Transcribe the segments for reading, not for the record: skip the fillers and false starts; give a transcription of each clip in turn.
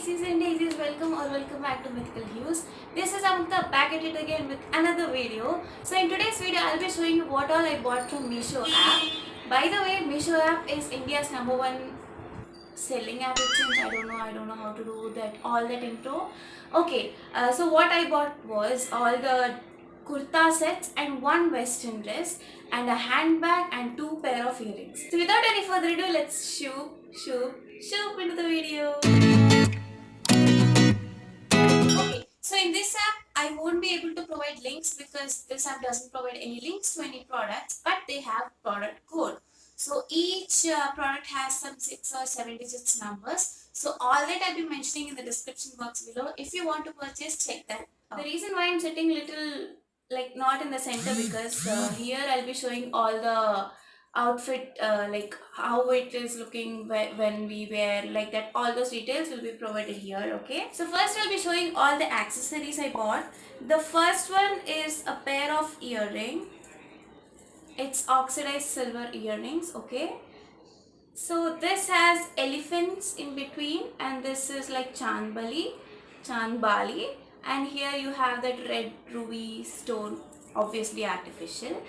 Daisies and daisies, welcome or welcome back to Mythical Hues. This is Amukta back at it again with another video. So in today's video, I'll be showing you what all I bought from Meesho app. By the way, Meesho app is India's #1 selling app. It seems I don't know how to do that all that intro. Okay, so what I bought was all the kurta sets and one western dress and a handbag and two pair of earrings. So without any further ado, let's shoot into the video. Okay, so in this app, I won't be able to provide links because this app doesn't provide any links to any products, but they have product code. So each product has some 6 or 7 digits numbers. So all that I'll be mentioning in the description box below. If you want to purchase, check that out. The reason why I'm sitting little like not in the center because here I'll be showing all the outfit like how it is looking when we wear like that, all those details will be provided here. Okay, so first I'll be showing all the accessories I bought. The first one is a pair of earring. It's oxidized silver earrings. Okay, so this has elephants in between and this is like Chandbali, and here you have that red ruby stone, obviously artificial,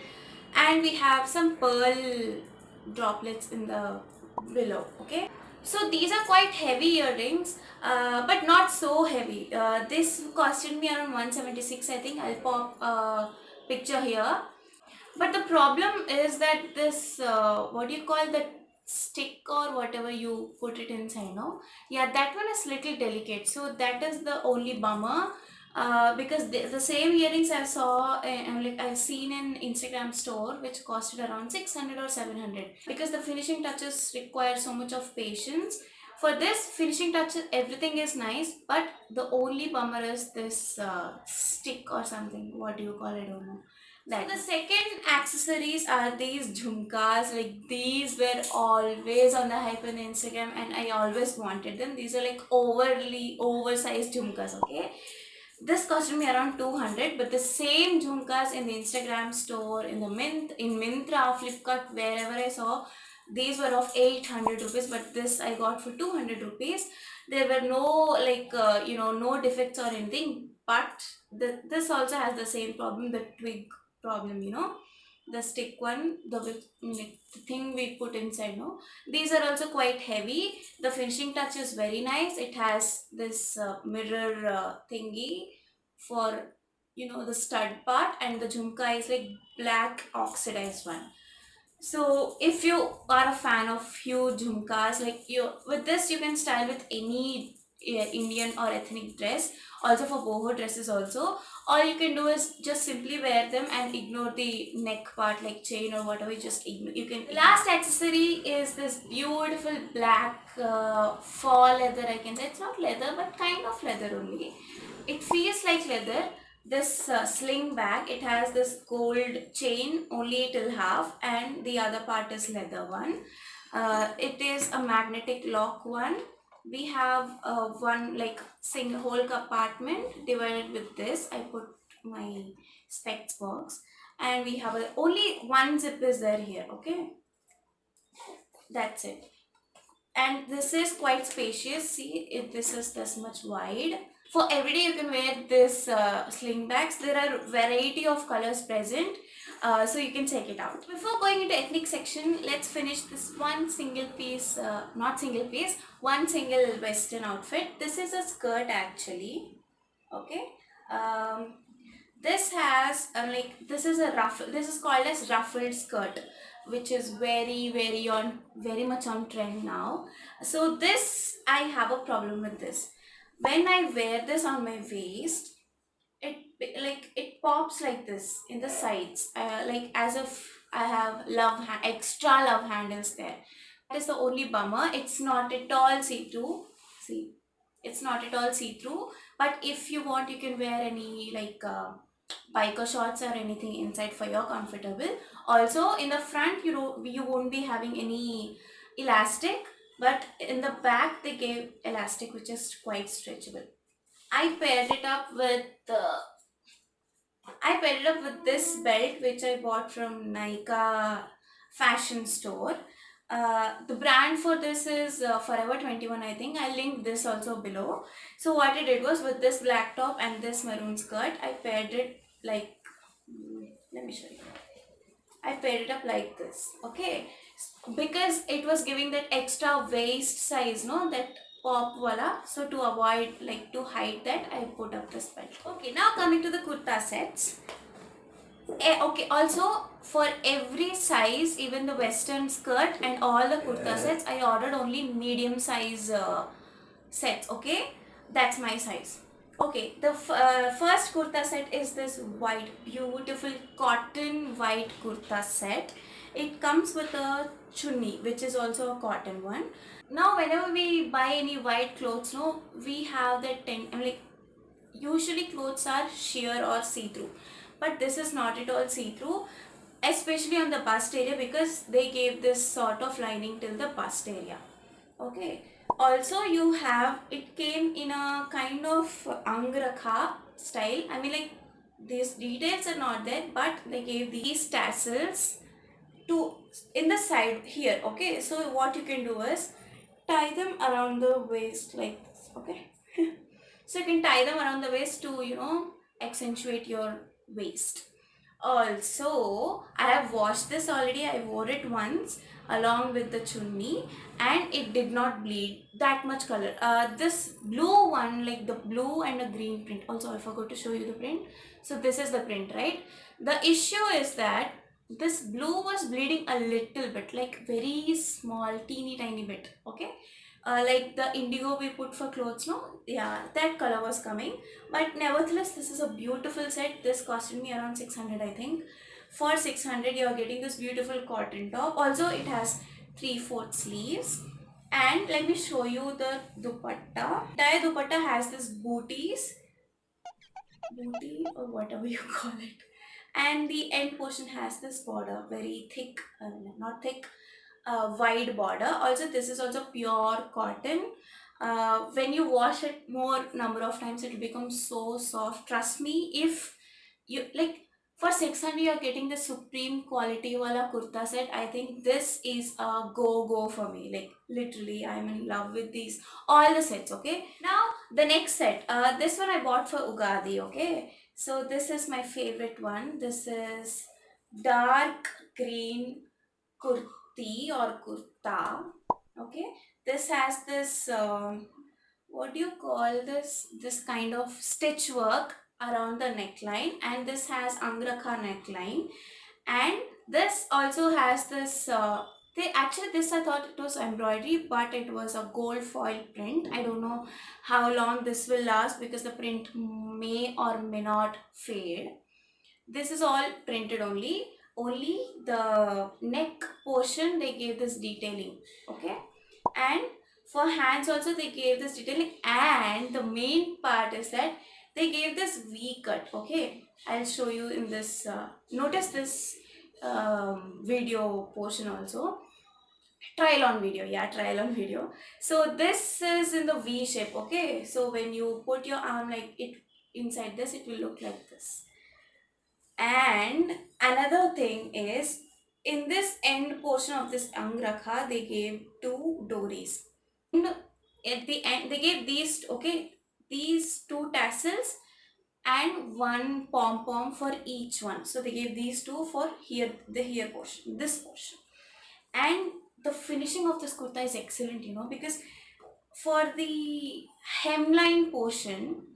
and we have some pearl droplets in the below. Okay, so these are quite heavy earrings, but not so heavy. This costed me around 176. I think I'll pop a picture here. But the problem is that this, what do you call that stick or whatever you put it inside, no? Yeah, that one is little delicate. So that is the only bummer. Because the same earrings I saw, like I've seen in Instagram store, which costed around 600 or 700. Because the finishing touches require so much of patience. For this finishing touches, everything is nice, but the only bummer is this stick or something. What do you call it? I don't know. So the second accessories are these jhumkas. Like these were always on the hype on Instagram and I always wanted them. These are like overly oversized jhumkas. Okay, this costed me around 200, but the same jhumkas in the Instagram store, in the Myntra, Flipkart, wherever I saw, these were of 800 rupees, but this I got for 200 rupees. There were no like no defects or anything, but this also has the same problem, the twig problem, the stick one, like, the thing we put inside, no, these are also quite heavy. The finishing touch is very nice. It has this mirror thingy for the stud part, and the jhumka is like black oxidized one. So if you are a fan of huge jhumkas, like you with this you can style with any Indian or ethnic dress, also for boho dresses also. All you can do is just simply wear them and ignore the neck part like chain or whatever. You just ignore. You can. The last accessory is this beautiful black faux leather. I can say it's not leather but kind of leather only. It feels like leather. This sling bag, it has this gold chain only till half and the other part is leather one. It is a magnetic lock one. We have one like single whole compartment divided with this. I put my specs box, and we have only one zip is there here. Okay, that's it. And this is quite spacious. See, if this is this much wide. For everyday you can wear this sling bags. There are variety of colors present, so you can check it out. Before going into ethnic section, let's finish this one single piece, not single piece, one single western outfit. This is a skirt actually. Okay, um, this has like this is a ruffle. This is called as ruffled skirt, which is very much on trend now. So this, I have a problem with this. When I wear this on my waist, it like it pops like this in the sides, like as if I have extra love handles there. That is the only bummer. It's not at all see-through. See, it's not at all see-through. But if you want, you can wear any like biker shorts or anything inside for your comfortable. Also in the front, you won't be having any elastic, but in the back they gave elastic, which is quite stretchable. I paired it up with this belt which I bought from Nika fashion store. The brand for this is Forever 21, I think. I'll link this also below. So what I did was, with this black top and this maroon skirt, I paired it like, let me show you. I paired it up like this, okay? Because it was giving that extra waist size, no, that pop wala. So to avoid, like to hide that, I put up this belt. Okay, now coming to the kurta sets. Okay, also for every size, even the western skirt and all the kurta sets, I ordered only medium size sets, okay? That's my size. Okay, the first kurta set is this white, beautiful cotton white kurta set. It comes with a chunni, which is also a cotton one. Now, whenever we buy any white clothes, no, we have that like usually clothes are sheer or see-through, but this is not at all see-through, especially on the bust area, because they gave this sort of lining till the bust area. Okay, also you have, it came in a kind of angrakha style. I mean, like, these details are not there, but they gave these tassels to in the side here. Okay, so what you can do is tie them around the waist like this. Okay, so you can tie them around the waist to, accentuate your waist. Also, I have washed this already. I wore it once along with the chunni, and it did not bleed that much color. This blue one, like the blue and a green print. Also, I forgot to show you the print. So this is the print, right? The issue is that this blue was bleeding a little bit, like very small, teeny tiny bit. Okay, like the indigo we put for clothes, no? Yeah, that color was coming. But nevertheless, this is a beautiful set. This costed me around 600, I think. For 600, you're getting this beautiful cotton top. Also, it has 3/4 sleeves. And let me show you the dupatta. Entire dupatta has this booty or whatever you call it. And the end portion has this border, very thick, not thick, wide border. Also, this is also pure cotton. When you wash it more number of times, it will become so soft. Trust me, if you like, for 600 you're getting the supreme quality wala kurta set. I think this is a go for me. Like, literally, I'm in love with these all the sets. Okay, now the next set, this one I bought for Ugadi. Okay, so this is my favorite one. This is dark green kurti or kurta. Okay, this has this what do you call this kind of stitch work around the neckline, and this has angrakha neckline, and this also has this they actually, this I thought it was embroidery, but it was a gold foil print. I don't know how long this will last, because the print may or may not fade. This is all printed only the neck portion they gave this detailing. Okay, and for hands also they gave this detailing, and the main part is that they gave this V cut. Okay, I'll show you in this notice this video portion also. Trial on video, yeah, trial on video. So this is in the V shape. Okay, so when you put your arm like it inside this, it will look like this. And another thing is, in this end portion of this angrakha, they gave two doris. And at the end, they gave these, okay, these two tassels and one pom pom for each one. So they gave these two for here, the here portion, this portion. And the finishing of this kurta is excellent, because for the hemline portion,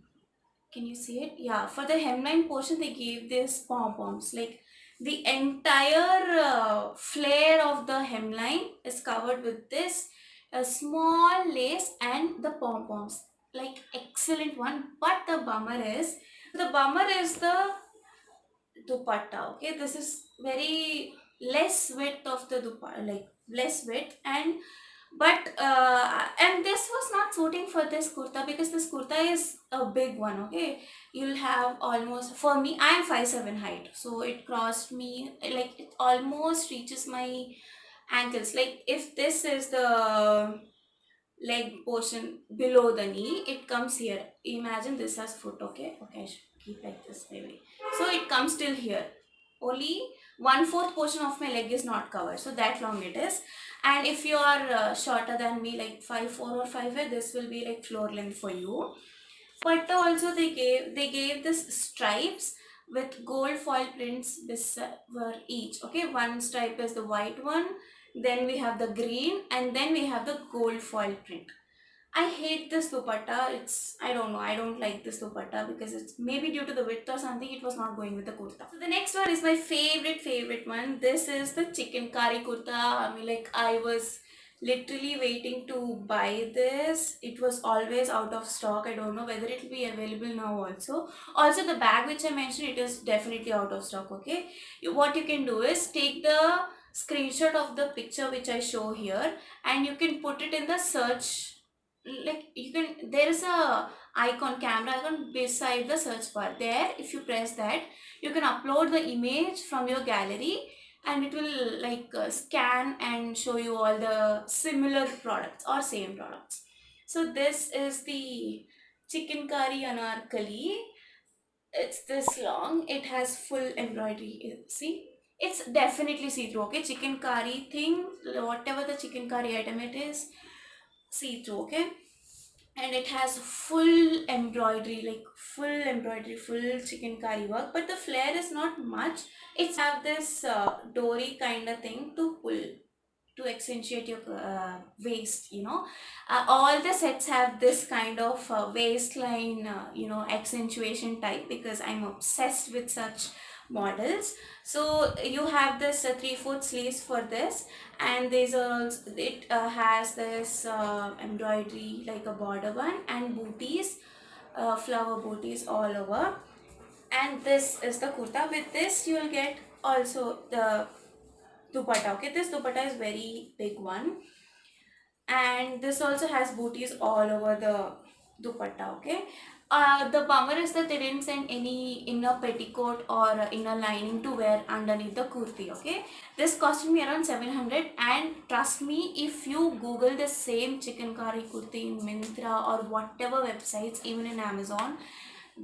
can you see it? Yeah, for the hemline portion, they gave this pom-poms. Like, the entire flare of the hemline is covered with this small lace and the pom-poms. Like, excellent one. But the bummer is the dupatta. Okay, this is very less width of the dupatta, like less width, and this was not suiting for this kurta, because this kurta is a big one. Okay, you'll have almost, for me, I am 5'7" height, so it crossed me, like it almost reaches my ankles. Like, if this is the leg portion below the knee, it comes here. Imagine this as foot. Okay, I should keep like this maybe. So it comes till here. Only 1/4 portion of my leg is not covered, so that long it is. And if you are shorter than me, like 5'4" or 5'5", this will be like floor length for you. But also they gave this stripes with gold foil prints were each. Okay, one stripe is the white one, then we have the green, and then we have the gold foil print. I hate this dupatta. I don't know, I don't like this dupatta because it's maybe due to the width or something, it was not going with the kurta. So the next one is my favorite one. This is the chicken kari kurta. I mean, like, I was literally waiting to buy this. It was always out of stock. I don't know whether it will be available now also. Also, the bag which I mentioned, it is definitely out of stock. Okay, what you can do is take the screenshot of the picture which I show here, and you can put it in the search. Like, you can, there is a icon, camera icon beside the search bar. There, if you press that, you can upload the image from your gallery, and it will like scan and show you all the similar products or same products. So this is the chicken curry anarkali. It's this long, it has full embroidery. See, it's definitely see-through. Okay, chicken curry thing, whatever the chicken curry item it is, see-through. Okay, and it has full embroidery, like full embroidery, full chicken curry work, but the flare is not much. It's have this dory kind of thing to pull, to accentuate your waist, all the sets have this kind of waistline, accentuation type, because I'm obsessed with such models. So you have this 3/4 sleeves for this, and these are also, it has this embroidery like a border one, and booties, flower booties all over. And this is the kurta. With this you will get also the dupatta. Okay, this dupatta is very big one, and this also has booties all over the dupatta. Okay, the bummer is that they didn't send any inner petticoat or inner lining to wear underneath the kurti. Okay, this costed me around 700, and trust me, if you google the same chicken curry kurti in Myntra or whatever websites, even in Amazon,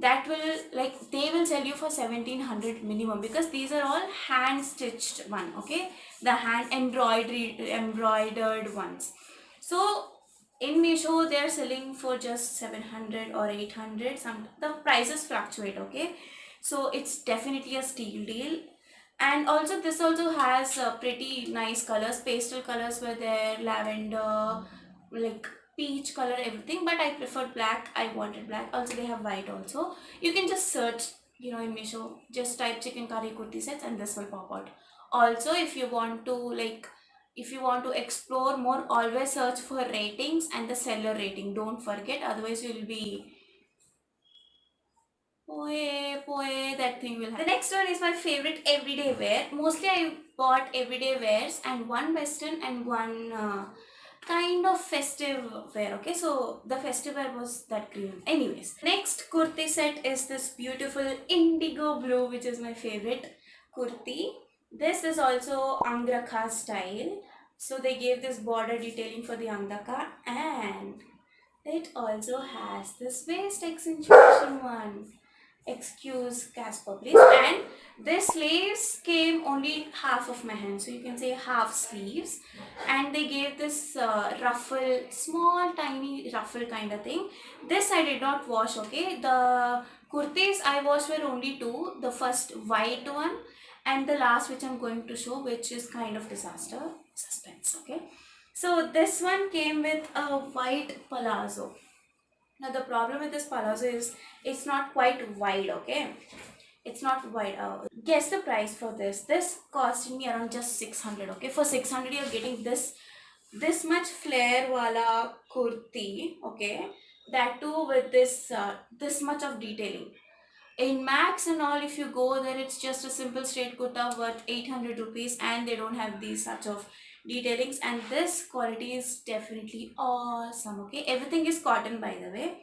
that will, like, they will sell you for 1700 minimum, because these are all hand stitched one. Okay, the hand embroidered ones. So in Meesho they are selling for just 700 or 800. Some the prices fluctuate. Okay, so it's definitely a steal deal. And also this also has pretty nice colors. Pastel colors were there, lavender, like peach color, everything, but I preferred black. I wanted black. Also they have white also. You can just search, in Meesho, just type chicken curry kurti sets and this will pop out. Also, if you want to explore more, always search for ratings and the seller rating. Don't forget, otherwise you will be that thing will happen. The next one is my favorite everyday wear. Mostly I bought everyday wears, and one western and one kind of festive wear. Okay, so the festive wear was that green. Anyways, next kurti set is this beautiful indigo blue, which is my favorite kurti. This is also Angrakha style. So they gave this border detailing for the Angrakha, and it also has this waist accentuation one. Excuse Casper, please. And this sleeves came only half of my hand, so you can say half sleeves. And they gave this ruffle, small tiny ruffle kind of thing. This I did not wash. Okay, the kurtis I washed were only two. The first white one, and the last which I'm going to show, which is kind of disaster. Suspense. Okay, so this one came with a white palazzo. Now the problem with this palazzo is it's not quite wide. Okay, it's not wide. Guess the price for this. This costed me around just 600. Okay, for 600 you're getting this much flare wala kurti. Okay, that too with this much of detailing. In Max and all, if you go there, it's just a simple straight kurta worth 800 rupees, and they don't have these such of detailings. And this quality is definitely awesome. Okay, everything is cotton, by the way,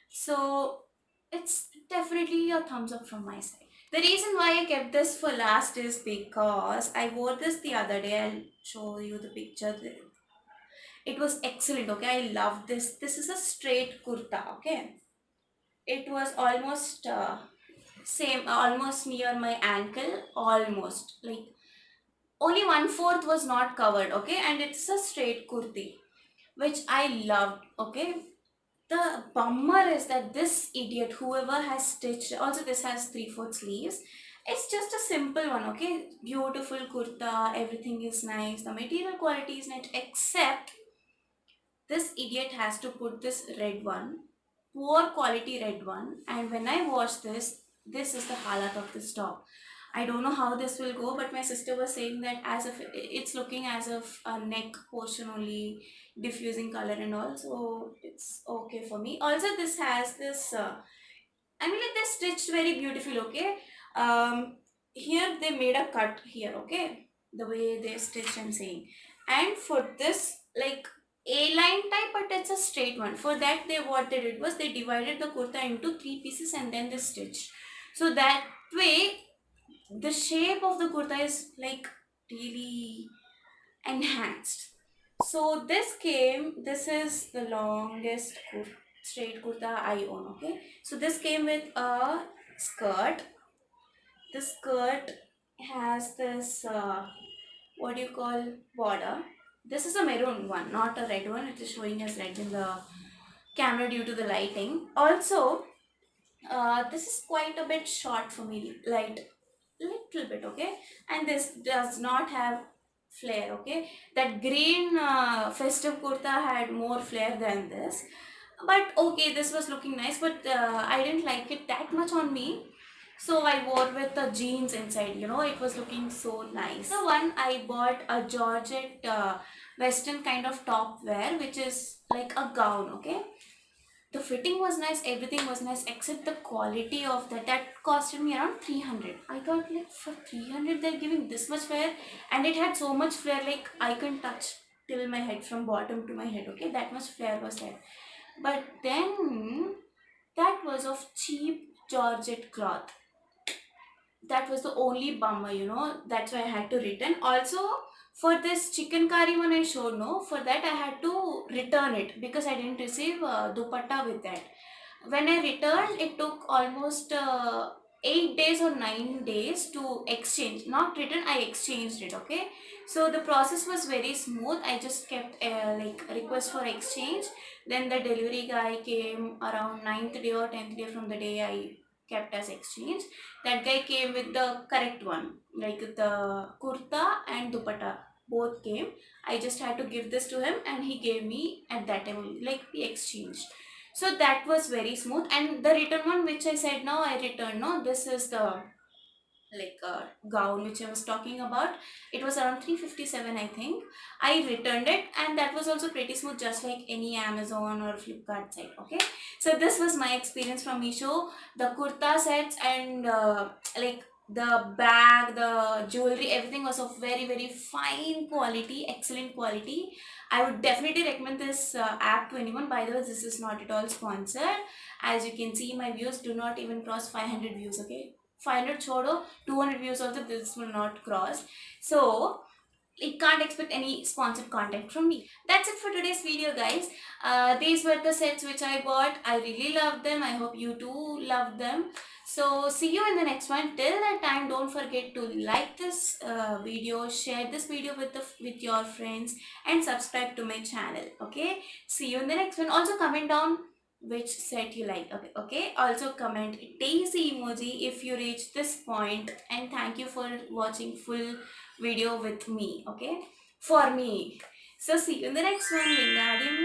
so it's definitely a thumbs up from my side. The reason why I kept this for last is because I wore this the other day. I'll show you the picture. It was excellent. Okay, I love this. This is a straight kurta. Okay, it was almost same, almost near my ankle, almost like only one fourth was not covered, okay, and it's a straight kurti which I loved, okay. The bummer is that this idiot, whoever has stitched, also this has 3/4 sleeves. It's just a simple one, okay, beautiful kurta, everything is nice, the material quality is nice, except this idiot has to put this red one, poor quality red one, and when I wash this, this is the halat of this top. I don't know how this will go, but my sister was saying that as if it's looking as if a neck portion only diffusing color and all, so it's okay for me. Also, this has this. I mean, like they stitched very beautiful. Okay, here they made a cut here. Okay, the way they stitched, I'm saying, and for this like a line type, but it's a straight one. For that, they what they did was they divided the kurta into three pieces and then they stitched. So that way the shape of the kurta is like really enhanced. So this is the longest straight kurta I own, okay. So this came with a skirt. The skirt has this what do you call border. This is a maroon one, not a red one. It is showing as red in the camera due to the lighting. Also, this is quite a bit short for me, like little bit, okay, and this does not have flare, okay. That green festive kurta had more flare than this, but okay, this was looking nice, but I didn't like it that much on me, so I wore with the jeans inside, you know, it was looking so nice. The one I bought a Georgette western kind of top wear, which is like a gown, okay. The fitting was nice, everything was nice, except the quality of that costed me around 300. I thought, like, for 300 they're giving this much flare, and it had so much flare, like I can touch till my head, from bottom to my head, okay, that much flare was there. But then that was of cheap Georgette cloth. That was the only bummer, you know, that's why I had to return. Also, for this chicken curry one I showed, no, for that I had to return it because I didn't receive dupatta with that. When I returned, it took almost 8 days or 9 days to exchange. Not return, I exchanged it, okay. So the process was very smooth. I just kept like a request for exchange. Then the delivery guy came around 9th day or 10th day from the day I kept as exchange. That guy came with the correct one, like the kurta and dupatta both came. I just had to give this to him and he gave me at that time only, like we exchanged. So that was very smooth. And the return one which I said now I returned, no, this is the like gown which I was talking about. It was around 357, I think. I returned it and that was also pretty smooth, just like any Amazon or Flipkart site. Okay, so this was my experience from Meesho. The kurta sets and like the bag, the jewelry, everything was of very very fine quality, excellent quality. I would definitely recommend this app to anyone. By the way, this is not at all sponsored. As you can see, my views do not even cross 500 views. Okay, 500 chodo, 200 views also this will not cross. So it can't expect any sponsored content from me. That's it for today's video, guys. These were the sets which I bought. I really love them. I hope you too love them. So see you in the next one. Till that time, don't forget to like this video, share this video with your friends, and subscribe to my channel. Okay, see you in the next one. Also comment down which set you like. Okay, okay, also comment daisy emoji if you reach this point, and thank you for watching full video with me, okay, for me. So see you in the next one. Wingardium